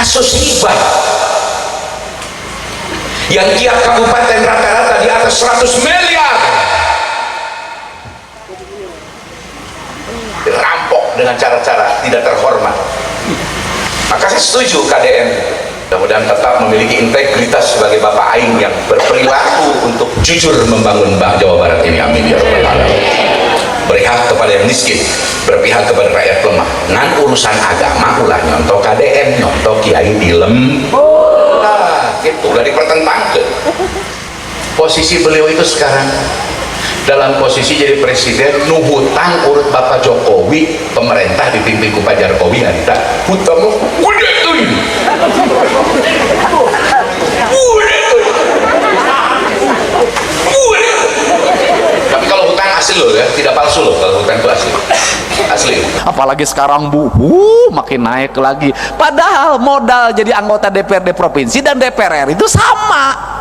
kasus hibah yang tiap kabupaten rata-rata di atas 100 miliar dirampok dengan cara-cara tidak terhormat. Maka saya setuju KDN mudah-mudahan tetap memiliki integritas sebagai Bapak Aing yang berperilaku untuk jujur membangun Jawa Barat ini, amin ya rabbal alamin. Berpihak kepada yang miskin, berpihak kepada rakyat lemah. Ngan urusan agama ulah nyontoh KDN, nyontoh Kiai Dilem. Nah, gitu udah dipertentangkan. Posisi beliau itu sekarang dalam posisi jadi presiden, nuhutang urut Bapak Jokowi, pemerintah dipimpin ku Pak Jokowi, harita hutang udah tuh, tapi kalau hutang asli loh ya, tidak palsu loh kalau hutang itu asli. Apalagi sekarang Bu, makin naik lagi. Padahal modal jadi anggota DPRD provinsi dan DPR RI itu sama.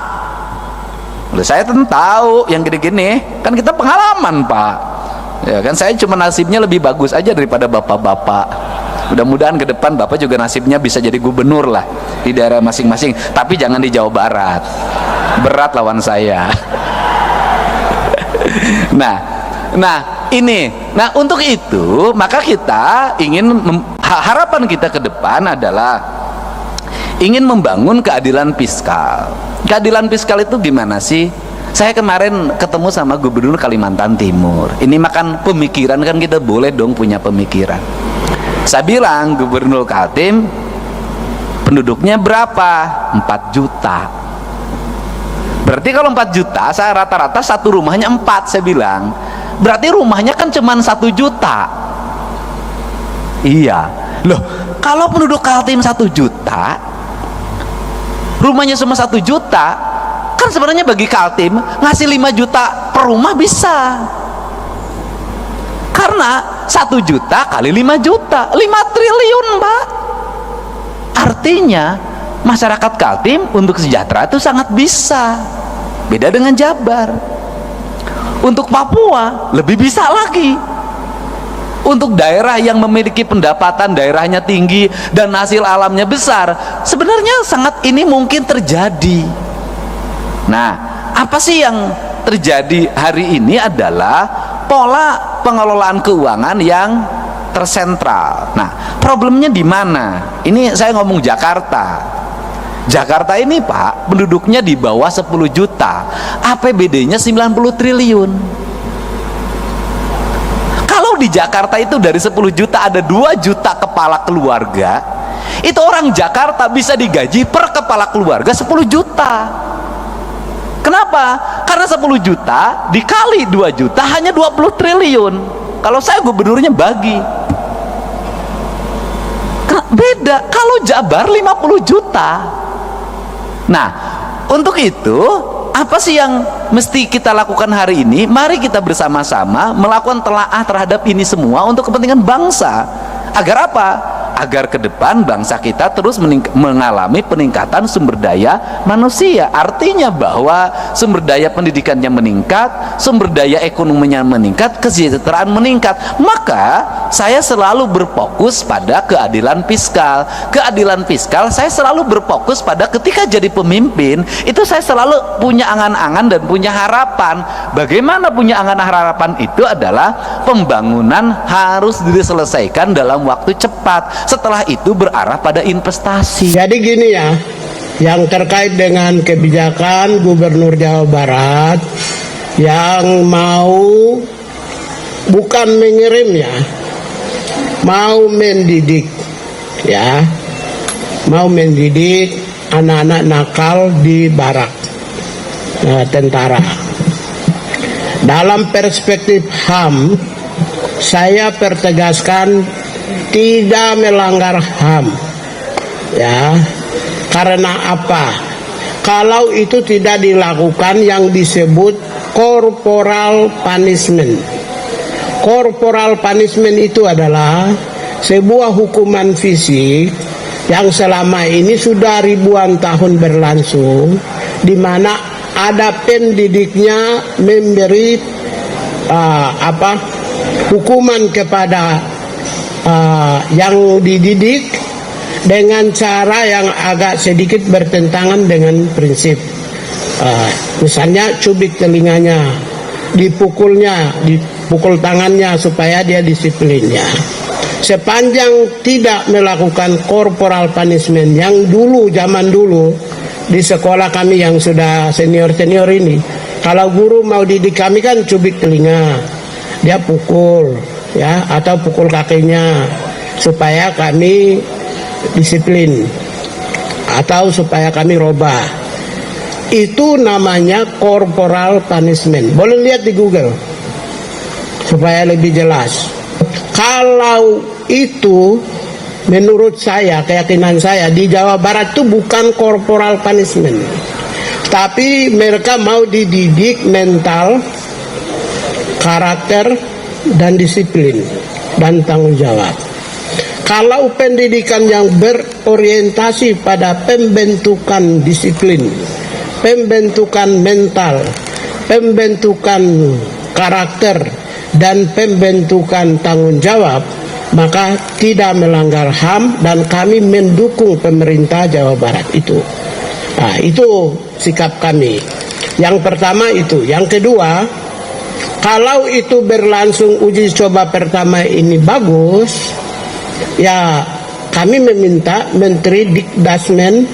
Saya tentu tahu yang gini-gini, kan kita pengalaman Pak. Ya kan, saya cuma nasibnya lebih bagus aja daripada bapak-bapak. Mudah-mudahan ke depan Bapak juga nasibnya bisa jadi gubernur lah di daerah masing-masing, tapi jangan di Jawa Barat. Berat lawan saya. Nah ini, untuk itu maka kita ingin harapan kita ke depan adalah ingin membangun keadilan fiskal. Keadilan fiskal itu gimana sih? Saya kemarin ketemu sama Gubernur Kalimantan Timur. Ini makan pemikiran, kan kita boleh dong punya pemikiran. Saya bilang, Gubernur Kaltim penduduknya berapa? 4 juta. Berarti kalau 4 juta, saya rata-rata satu rumahnya 4, saya bilang. Berarti rumahnya kan cuma 1 juta. Iya. Loh, kalau penduduk Kaltim 1 juta, rumahnya cuma 1 juta, kan sebenarnya bagi Kaltim ngasih 5 juta per rumah bisa, karena 1 juta kali 5 juta 5 triliun Pak. Artinya masyarakat Kaltim untuk sejahtera itu sangat bisa, beda dengan Jabar. Untuk Papua lebih bisa lagi. Untuk daerah yang memiliki pendapatan daerahnya tinggi dan hasil alamnya besar, sebenarnya sangat ini mungkin terjadi. Nah, apa sih yang terjadi hari ini adalah pola pengelolaan keuangan yang tersentral. Nah, problemnya di mana? Ini saya ngomong Jakarta. Jakarta ini Pak, penduduknya di bawah 10 juta, APBD-nya 90 triliun. Kalau di Jakarta itu dari 10 juta ada 2 juta kepala keluarga, itu orang Jakarta bisa digaji per kepala keluarga 10 juta. Kenapa? Karena 10 juta dikali 2 juta hanya 20 triliun. Kalau saya gubernurnya bagi. Beda kalau Jabar 50 juta. Nah, untuk itu apa sih yang mesti kita lakukan hari ini? Mari kita bersama-sama melakukan telaah terhadap ini semua untuk kepentingan bangsa. Agar apa? Agar ke depan bangsa kita terus mengalami peningkatan sumber daya manusia. Artinya bahwa sumber daya pendidikannya meningkat, sumber daya ekonominya meningkat, kesejahteraan meningkat. Maka saya selalu berfokus pada keadilan fiskal. Keadilan fiskal saya selalu berfokus pada ketika jadi pemimpin, itu saya selalu punya angan-angan dan punya harapan. Bagaimana punya angan harapan itu adalah pembangunan harus diselesaikan dalam waktu cepat. Setelah itu berarah pada investasi. Jadi gini ya, yang terkait dengan kebijakan Gubernur Jawa Barat yang mau bukan mengirim ya, mau mendidik ya, mau mendidik anak-anak nakal di barak tentara. Dalam perspektif HAM, saya pertegaskan tidak melanggar HAM ya. Karena apa? Kalau itu tidak dilakukan yang disebut corporal punishment. Corporal punishment itu adalah sebuah hukuman fisik yang selama ini sudah ribuan tahun berlangsung, di mana ada pendidiknya memberi hukuman kepada yang dididik dengan cara yang agak sedikit bertentangan dengan prinsip. Misalnya cubit telinganya, dipukul tangannya supaya dia disiplin ya. Sepanjang tidak melakukan corporal punishment yang dulu, zaman dulu di sekolah kami yang sudah senior-senior ini, kalau guru mau didik kami kan cubit telinga, dia pukul ya, atau pukul kakinya supaya kami disiplin atau supaya kami robah. Itu namanya corporal punishment. Boleh lihat di Google supaya lebih jelas. Kalau itu menurut saya, keyakinan saya di Jawa Barat itu bukan corporal punishment, tapi mereka mau dididik mental, karakter, dan disiplin dan tanggung jawab. Kalau pendidikan yang berorientasi pada pembentukan disiplin, pembentukan mental, pembentukan karakter, dan pembentukan tanggung jawab, maka tidak melanggar HAM dan kami mendukung pemerintah Jawa Barat itu. Nah, itu sikap kami. Yang pertama itu. Yang kedua, kalau itu berlangsung uji coba pertama ini bagus, ya kami meminta Menteri Dikdasmen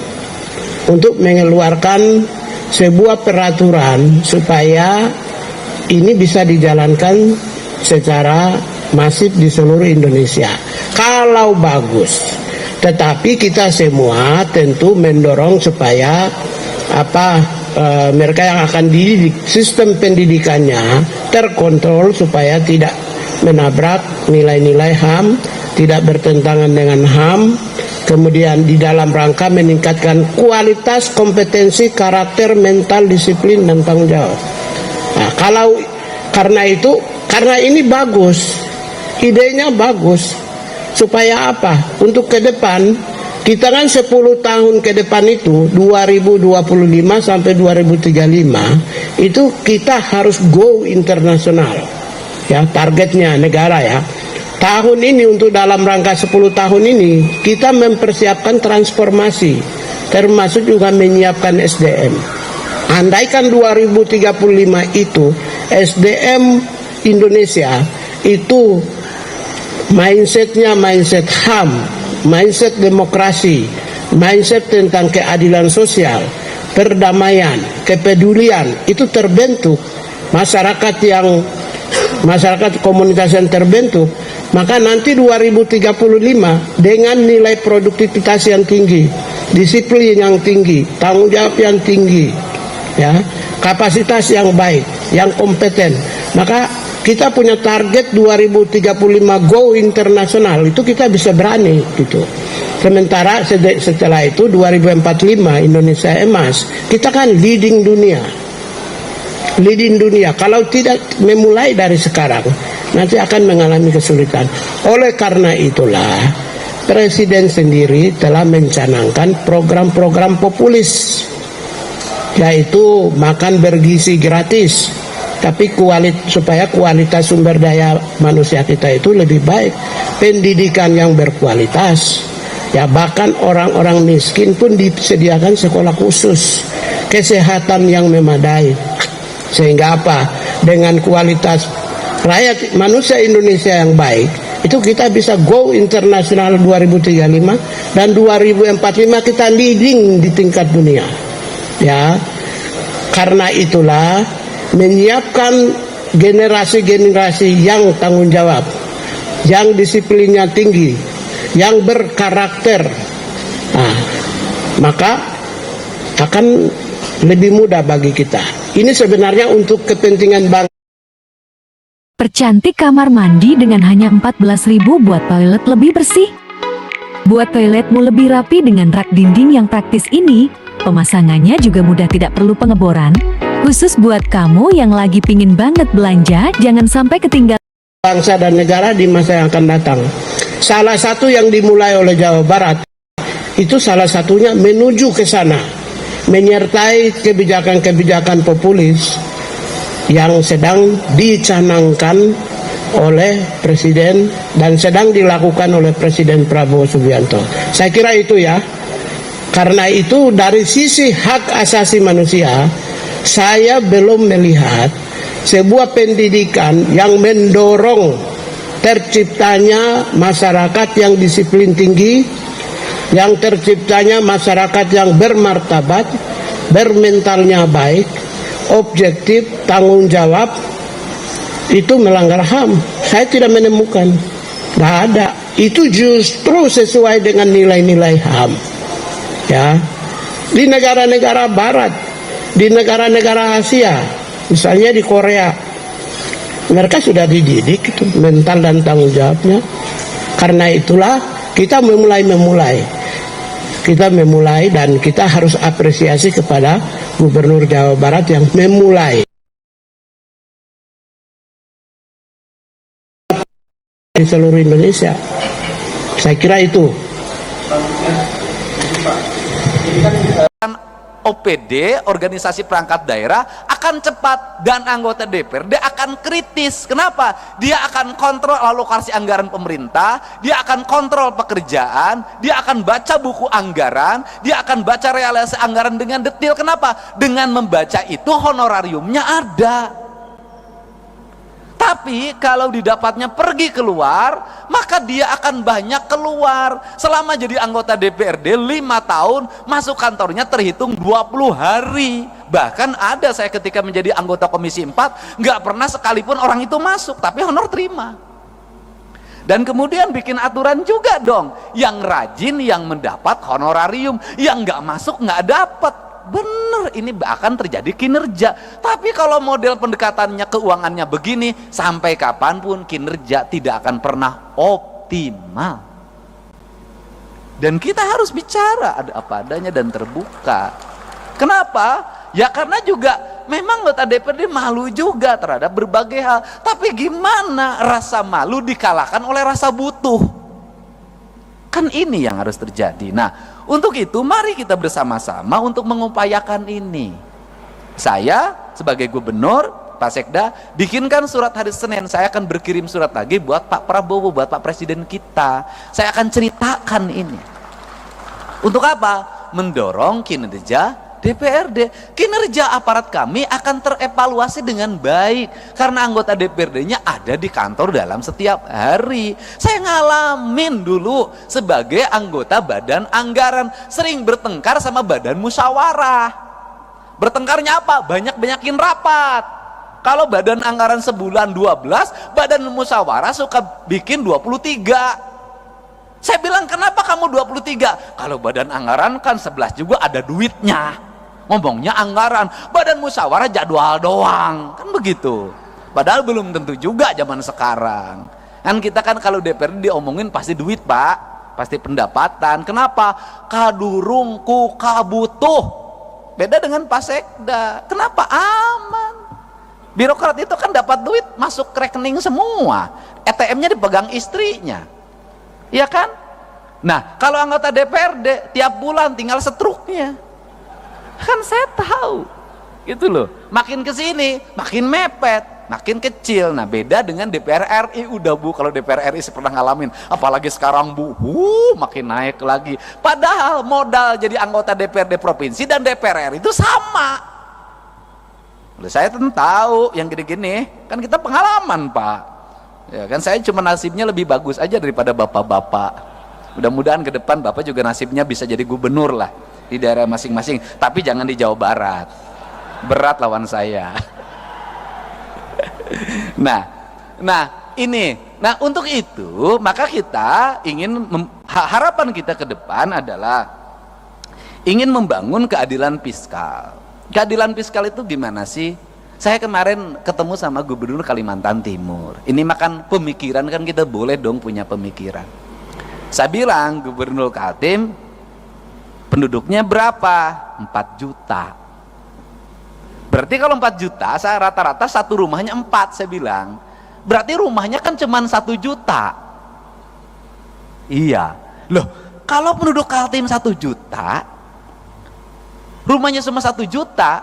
untuk mengeluarkan sebuah peraturan supaya ini bisa dijalankan secara masif di seluruh Indonesia. Kalau bagus, tetapi kita semua tentu mendorong supaya mereka yang akan dididik, sistem pendidikannya terkontrol supaya tidak menabrak nilai-nilai HAM, tidak bertentangan dengan HAM, kemudian di dalam rangka meningkatkan kualitas kompetensi, karakter, mental, disiplin, dan tanggung jawab. Nah, karena ini bagus, idenya bagus, supaya apa? Untuk ke depan, kita kan 10 tahun ke depan itu 2025 sampai 2035 itu kita harus go internasional ya, targetnya negara ya. Tahun ini untuk dalam rangka 10 tahun ini kita mempersiapkan transformasi, termasuk juga menyiapkan SDM. Andaikan 2035 itu SDM Indonesia itu mindsetnya mindset HAM, mindset demokrasi, mindset tentang keadilan sosial, perdamaian, kepedulian, itu terbentuk, masyarakat komunitas yang terbentuk, maka nanti 2035 dengan nilai produktivitas yang tinggi, disiplin yang tinggi, tanggung jawab yang tinggi, ya, kapasitas yang baik, yang kompeten, maka kita punya target 2035 go internasional, itu kita bisa berani gitu. Sementara setelah itu 2045 Indonesia emas, kita kan leading dunia. Kalau tidak memulai dari sekarang, nanti akan mengalami kesulitan. Oleh karena itulah Presiden sendiri telah mencanangkan program-program populis, yaitu makan bergizi gratis, tapi supaya kualitas sumber daya manusia kita itu lebih baik, pendidikan yang berkualitas, ya, bahkan orang-orang miskin pun disediakan sekolah khusus, kesehatan yang memadai, sehingga apa? Dengan kualitas rakyat manusia Indonesia yang baik, itu kita bisa go internasional 2035 dan 2045 kita leading di tingkat dunia, ya. Karena itulah menyiapkan generasi-generasi yang tanggung jawab, yang disiplinnya tinggi, yang berkarakter, nah, maka akan lebih mudah bagi kita. Ini sebenarnya untuk kepentingan bangsa. Percantik kamar mandi dengan hanya 14.000 buat toilet lebih bersih. Buat toiletmu lebih rapi dengan rak dinding yang praktis ini, pemasangannya juga mudah, tidak perlu pengeboran. Khusus buat kamu yang lagi pingin banget belanja, jangan sampai ketinggalan Bangsa dan negara di masa yang akan datang. Salah satu yang dimulai oleh Jawa Barat, itu salah satunya menuju ke sana, menyertai kebijakan-kebijakan populis yang sedang dicanangkan oleh Presiden dan sedang dilakukan oleh Presiden Prabowo Subianto. Saya kira itu ya. Karena itu dari sisi hak asasi manusia, saya belum melihat sebuah pendidikan yang mendorong terciptanya masyarakat yang disiplin tinggi, yang terciptanya masyarakat yang bermartabat, bermentalnya baik, objektif, tanggung jawab, itu melanggar HAM. Saya tidak menemukan, tidak ada. Itu justru sesuai dengan nilai-nilai HAM. Ya, di negara-negara Barat, di negara-negara Asia, misalnya di Korea, mereka sudah dididik itu mental dan tanggung jawabnya. Karena itulah kita memulai dan kita harus apresiasi kepada Gubernur Jawa Barat yang memulai di seluruh Indonesia. Saya kira itu. OPD, organisasi perangkat daerah akan cepat dan anggota DPRD akan kritis. Kenapa? Dia akan kontrol alokasi anggaran pemerintah, dia akan kontrol pekerjaan, dia akan baca buku anggaran, dia akan baca realisasi anggaran dengan detail. Kenapa? Dengan membaca itu honorariumnya ada. Tapi kalau didapatnya pergi keluar, maka dia akan banyak keluar. Selama jadi anggota DPRD 5 tahun, masuk kantornya terhitung 20 hari. Bahkan ada saya ketika menjadi anggota Komisi 4, nggak pernah sekalipun orang itu masuk, tapi honor terima. Dan kemudian bikin aturan juga dong, yang rajin yang mendapat honorarium, yang nggak masuk nggak dapat. Bener, ini akan terjadi kinerja. Tapi kalau model pendekatannya keuangannya begini, sampai kapanpun kinerja tidak akan pernah optimal. Dan kita harus bicara ada apa adanya dan terbuka. Kenapa? Ya karena juga memang anggota DPRD malu juga terhadap berbagai hal. Tapi gimana rasa malu dikalahkan oleh rasa butuh? Kan ini yang harus terjadi. Nah, untuk itu mari kita bersama-sama untuk mengupayakan ini. Saya sebagai gubernur, Pak Sekda, bikinkan surat hari Senin. Saya akan berkirim surat lagi buat Pak Prabowo, buat Pak Presiden kita. Saya akan ceritakan ini. Untuk apa? Mendorong kinerja DPRD. Kinerja aparat kami akan terevaluasi dengan baik karena anggota DPRD-nya ada di kantor dalam setiap hari. Saya ngalamin dulu sebagai anggota badan anggaran, sering bertengkar sama badan musyawarah. Bertengkarnya apa? Banyak-banyakin rapat. Kalau badan anggaran sebulan 12, badan musyawarah suka bikin 23. Saya bilang, kenapa kamu 23? Kalau badan anggaran kan 11 juga ada duitnya. Ngomongnya anggaran, badan musyawarah jadwal doang, kan begitu. Padahal belum tentu juga zaman sekarang. Kan kita kan kalau DPRD diomongin pasti duit, Pak, pasti pendapatan. Kenapa? Kadurungku kabutuh. Beda dengan Pak Sekda. Kenapa? Aman. Birokrat itu kan dapat duit masuk ke rekening semua. ATM-nya dipegang istrinya. Iya kan? Nah, kalau anggota DPRD tiap bulan tinggal setruknya. Kan saya tahu gitu loh, makin kesini makin mepet, makin kecil. Nah beda dengan DPR RI. Udah Bu, kalau DPR RI saya pernah ngalamin, apalagi sekarang Bu, makin naik lagi. Padahal modal jadi anggota DPRD provinsi dan DPR RI itu sama. Saya tentu tahu yang gini-gini, kan kita pengalaman Pak. Ya kan, saya cuma nasibnya lebih bagus aja daripada bapak-bapak. Mudah-mudahan ke depan Bapak juga nasibnya bisa jadi gubernur lah di daerah masing-masing, tapi jangan di Jawa Barat, berat lawan saya. Nah ini, nah untuk itu maka kita ingin harapan kita ke depan adalah ingin membangun keadilan fiskal. Keadilan fiskal itu gimana sih? Saya kemarin ketemu sama Gubernur Kalimantan Timur. Ini makan pemikiran, kan kita boleh dong punya pemikiran. Saya bilang, Gubernur Kaltim, penduduknya berapa? 4 juta. Berarti kalau 4 juta, saya rata-rata satu rumahnya 4, saya bilang. Berarti rumahnya kan cuma 1 juta. Iya. Loh, kalau penduduk Kaltim 1 juta, rumahnya cuma 1 juta,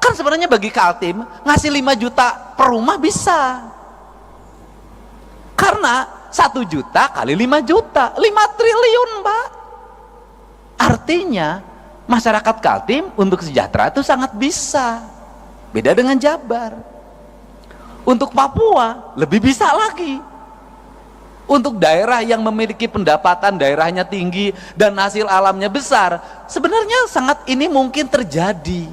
kan sebenarnya bagi Kaltim ngasih 5 juta per rumah bisa. Karena 1 juta kali 5 juta 5 triliun Pak. Artinya masyarakat Kaltim untuk sejahtera itu sangat bisa. Beda dengan Jabar. Untuk Papua lebih bisa lagi. Untuk daerah yang memiliki pendapatan daerahnya tinggi dan hasil alamnya besar, sebenarnya sangat ini mungkin terjadi.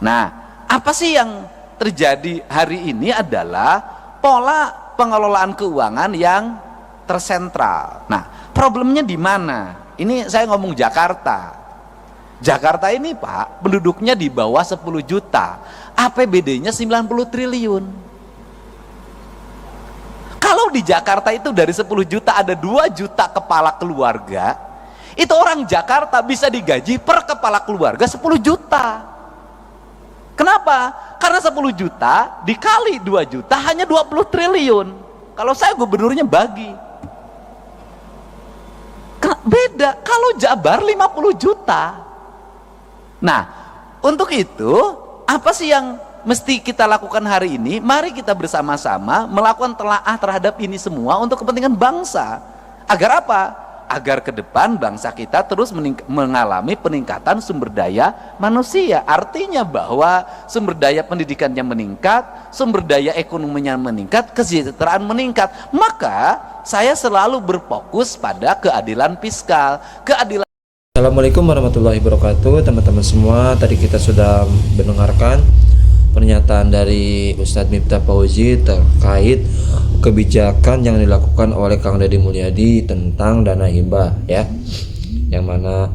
Nah, apa sih yang terjadi hari ini adalah pola pengelolaan keuangan yang tersentral. Nah, problemnya di mana? Ini saya ngomong Jakarta. Jakarta ini Pak, penduduknya di bawah 10 juta. APBD-nya 90 triliun. Kalau di Jakarta itu dari 10 juta ada 2 juta kepala keluarga, itu orang Jakarta bisa digaji per kepala keluarga 10 juta. Kenapa? Karena 10 juta dikali 2 juta hanya 20 triliun. Kalau saya gubernurnya bagi. Beda kalau Jabar 50 juta. Nah, untuk itu apa sih yang mesti kita lakukan hari ini? Mari kita bersama-sama melakukan telaah terhadap ini semua untuk kepentingan bangsa. Agar apa? Agar ke depan bangsa kita terus mengalami peningkatan sumber daya manusia. Artinya bahwa sumber daya pendidikannya meningkat, sumber daya ekonominya meningkat, kesejahteraan meningkat. Maka saya selalu berfokus pada keadilan fiskal, keadilan. Assalamualaikum warahmatullahi wabarakatuh, teman-teman semua. Tadi kita sudah mendengarkan pernyataan dari Ustadz Miftah Fauzi terkait kebijakan yang dilakukan oleh Kang Deddy Mulyadi tentang dana hibah, ya, yang mana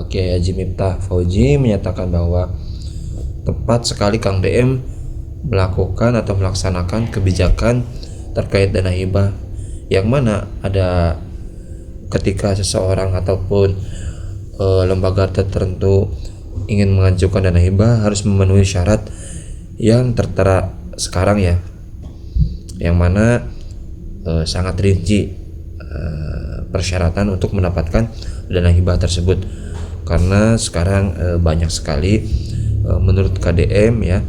Kiai Haji Miftah Fauzi menyatakan bahwa tepat sekali Kang DM melakukan atau melaksanakan kebijakan terkait dana hibah, yang mana ada ketika seseorang ataupun lembaga tertentu ingin mengajukan dana hibah harus memenuhi syarat yang tertera sekarang, ya, yang mana sangat rinci persyaratan untuk mendapatkan dana hibah tersebut. Karena sekarang banyak sekali menurut KDM, ya,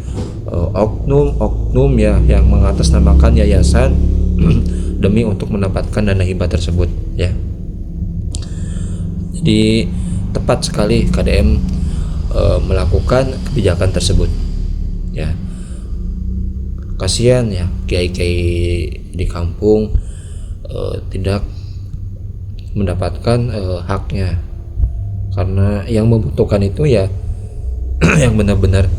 oknum-oknum, ya, yang mengatasnamakan yayasan demi untuk mendapatkan dana hibah tersebut, ya. Jadi tepat sekali KDM melakukan kebijakan tersebut, ya. Kasihan, ya, kiai-kiai di kampung tidak mendapatkan haknya, karena yang membutuhkan itu, ya, yang benar-benar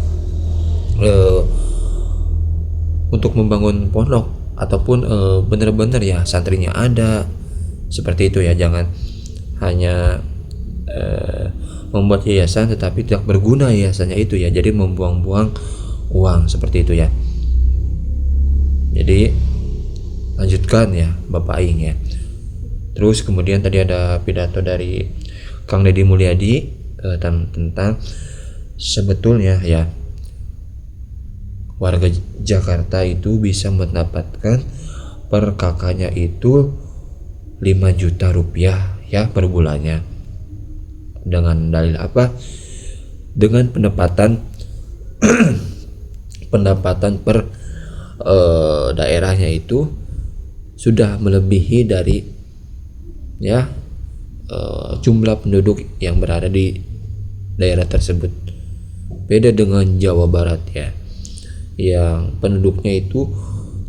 untuk membangun pondok ataupun benar-benar, ya, santrinya ada, seperti itu, ya. Jangan hanya membuat yayasan tetapi tidak berguna yayasannya itu, ya, jadi membuang-buang uang, seperti itu, ya. Jadi lanjutkan, ya, Bapak Aing, ya. Terus kemudian tadi ada pidato dari Kang Deddy Mulyadi tentang sebetulnya, ya, warga Jakarta itu bisa mendapatkan per kakaknya itu 5 juta rupiah, ya, per bulannya. Dengan dalil apa? Dengan pendapatan pendapatan per daerahnya itu sudah melebihi dari, ya, jumlah penduduk yang berada di daerah tersebut. Beda dengan Jawa Barat, ya, yang penduduknya itu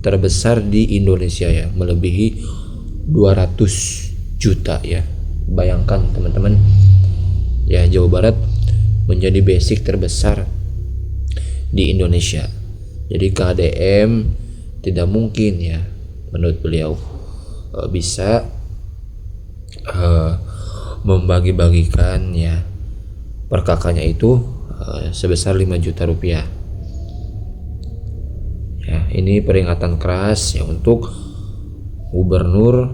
terbesar di Indonesia, ya, melebihi 200 juta, ya. Bayangkan teman-teman, ya, Jawa Barat menjadi basic terbesar di Indonesia. Jadi KDM tidak mungkin, ya, menurut beliau bisa membagi-bagikan, ya, per kakaknya itu sebesar 5 juta rupiah. Ya, ini peringatan keras, ya, untuk Gubernur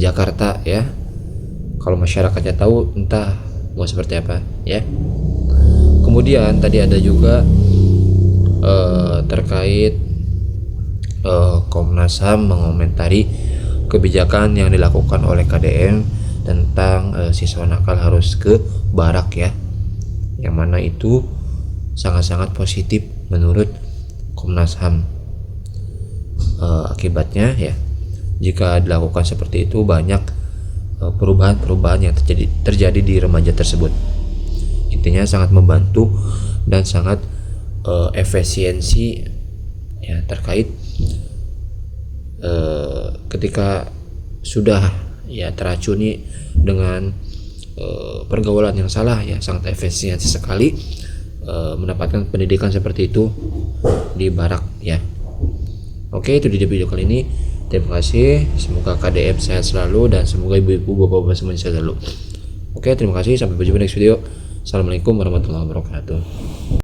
Jakarta, ya. Kalau masyarakatnya tahu, entah mau seperti apa, ya. Kemudian tadi ada juga terkait Komnas HAM mengomentari kebijakan yang dilakukan oleh KDM tentang siswa nakal harus ke barak, ya, yang mana itu sangat-sangat positif menurut Komnas HAM. Akibatnya, ya, jika dilakukan seperti itu banyak perubahan-perubahan yang terjadi di remaja tersebut. Intinya sangat membantu dan sangat efisiensi ya terkait ketika sudah ya teracuni dengan pergaulan yang salah, ya sangat efisiensi sekali mendapatkan pendidikan seperti itu di barak ya. Oke, itu di video kali ini. Terima kasih, semoga KDM sehat selalu dan semoga ibu-ibu bapak-bapak semuanya sehat selalu. Oke, terima kasih, sampai berjumpa next video. Assalamualaikum warahmatullahi wabarakatuh.